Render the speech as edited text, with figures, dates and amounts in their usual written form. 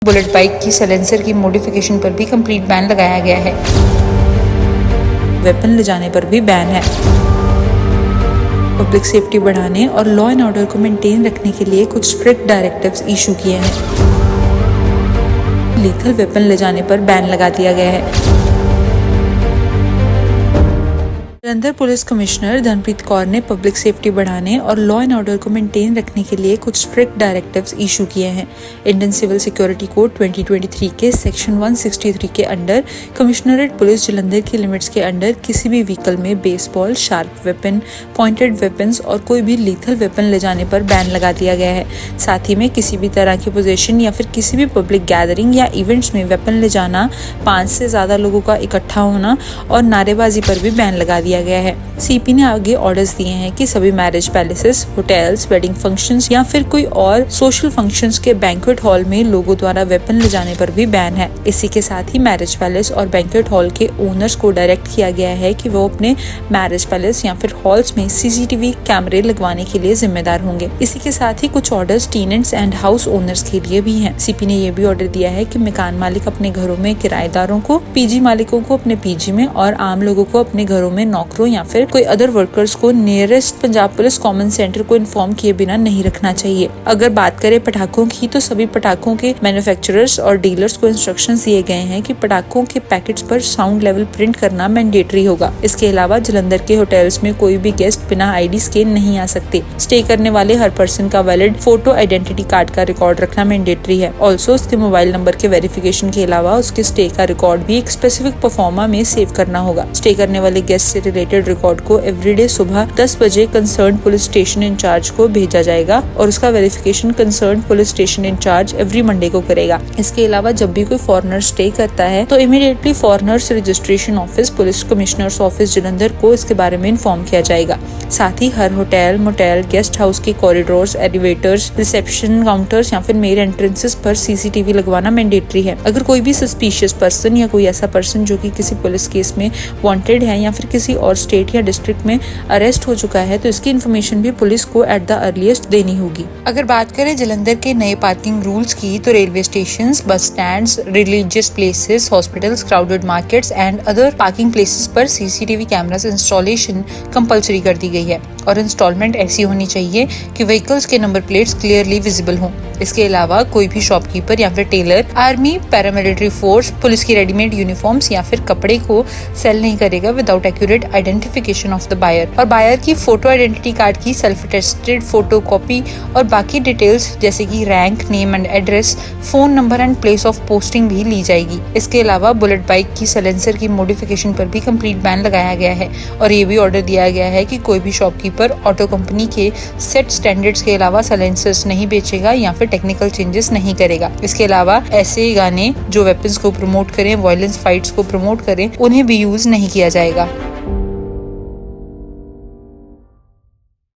Bullet bike की silencer की modification पर भी कंप्लीट बैन लगाया गया है। वेपन ले जाने पर भी बैन है। पब्लिक सेफ्टी बढ़ाने और लॉ एंड ऑर्डर को मेंटेन रखने के लिए कुछ स्ट्रिक्ट डायरेक्टिव्स इशू किए हैं। लीथल वेपन ले जाने पर बैन लगा दिया गया है। जलंधर पुलिस कमिश्नर धनप्रीत कौर ने पब्लिक सेफ्टी बढ़ाने और लॉ एंड ऑर्डर को मेंटेन रखने के लिए कुछ स्ट्रिक्ट डायरेक्टिव्स इशू किए हैं। इंडियन सिविल सिक्योरिटी कोड 2023 के सेक्शन 163 के अंडर कमिश्नरेट पुलिस जलंधर की लिमिट्स के अंडर किसी भी व्हीकल में baseball, sharp weapon, pointed weapons और कोई भी लीथल वेपन ले जाने पर बैन लगा दिया गया है। साथ ही में किसी भी तरह की पोजीशन या फिर किसी भी पब्लिक गैदरिंग या इवेंट्स में वेपन ले जाना, 5 से ज्यादा लोगों का इकट्ठा होना और नारेबाजी पर भी बैन लगा दिया गया है। सीपी ने आगे ऑर्डर्स दिए हैं कि सभी marriage palaces, hotels, wedding functions या फिर कोई और सोशल फंक्शंस के बैंक्वेट हॉल में लोगों द्वारा वेपन ले जाने पर भी बैन है। इसी के साथ ही मैरिज पैलेस और बैंक्वेट हॉल के ओनर्स को डायरेक्ट किया गया है कि वो अपने मैरिज पैलेस या फिर हॉल्स में सीसीटीवी कैमरे लगवाने के लिए जिम्मेदार होंगे। इसी के साथ ही कुछ orders tenants and house owners के लिए भी हैं। सीपी ने यह भी ऑर्डर दिया है कि मकान मालिक अपने घरों में किराएदारों को, पीजी मालिकों को अपने पीजी में और आम लोगों को अपने घरों में नौकरों या फिर कोई अदर वर्कर्स को nearest Punjab police common centre को इन्फॉर्म किए बिना नहीं रखना चाहिए। अगर बात करें पटाखों की, तो सभी पटाखों के मैन्युफैक्चरर्स और डीलर्स को इंस्ट्रक्शंस दिए गए हैं कि पटाखों के पैकेट्स पर साउंड लेवल प्रिंट करना मैंडेटरी होगा। इसके अलावा जलंधर के होटल्स में कोई भी गेस्ट बिना आईडी स्कैन नहीं आ सकते। स्टे करने वाले हर पर्सन का वैलिड फोटो आइडेंटिटी कार्ड का रिकॉर्ड रखना मैंडेटरी है। ऑल्सो उसके मोबाइल नंबर के वेरिफिकेशन के अलावा उसके स्टे का रिकॉर्ड भी एक स्पेसिफिक परफॉर्मा में सेव करना होगा। स्टे करने वाले गेस्ट से रिलेटेड रिकॉर्ड को एवरीडे सुबह 10 बजे कंसर्न पुलिस स्टेशन इंचार्ज को भेजा जाएगा और उसका verification concern police station in charge every Monday को करेगा। इसके अलावा जब भी कोई फॉरेनर स्टे करता है तो immediately foreigners registration office, police commissioners office Jalandhar को इसके बारे में इन्फॉर्म किया जाएगा। साथ ही हर होटल, मोटेल, गेस्ट हाउस के कॉरिडोर्स, एलिवेटर्स, रिसेप्शन काउंटर्स या फिर मेन एंट्रेंसेस पर सीसीटीवी लगवाना मैंडेटरी है। अगर कोई भी सस्पिशियस पर्सन या कोई ऐसा पर्सन जो कि किसी पुलिस केस में वांटेड है या फिर किसी और स्टेट या डिस्ट्रिक्ट में अरेस्ट हो चुका है तो इसकी इन्फॉर्मेशन भी पुलिस को एट द अर्लीस्ट देनी होगी। अगर बात करें जलंधर के नए पार्किंग रूल्स की, तो रेलवे स्टेशंस, बस stands, religious places, hospitals, crowded markets and other parking places पर सीसीटीवी कैमरास इंस्टॉलेशन कंपलसरी कर दी गई है और इंस्टॉलमेंट ऐसी होनी चाहिए कि व्हीकल्स के नंबर प्लेट्स क्लियरली विजिबल हों। इसके अलावा कोई भी शॉपकीपर या फिर tailor, army, paramilitary force, police की रेडीमेड यूनिफॉर्म्स या फिर कपड़े को सेल नहीं करेगा without accurate identification of the buyer. और बायर की फोटो आइडेंटिटी कार्ड की सेल्फ अटेस्टेड फोटो कॉपी और बाकी डिटेल्स जैसे कि rank, name and address, phone number and place of posting भी ली जाएगी। इसके अलावा बुलेट बाइक की साइलेंसर की मॉडिफिकेशन पर भी कंप्लीट बैन लगाया गया है और ये भी ऑर्डर दिया गया है कि कोई भी शॉपकीपर ऑटो कंपनी के सेट स्टैंडर्ड्स के अलावा साइलेंसर्स नहीं बेचेगा या फिर टेक्निकल चेंजेस नहीं करेगा। इसके अलावा ऐसे गाने जो वेपन्स को प्रमोट करें, वायलेंस फाइट्स को प्रमोट करें, उन्हें भी यूज नहीं किया जाएगा।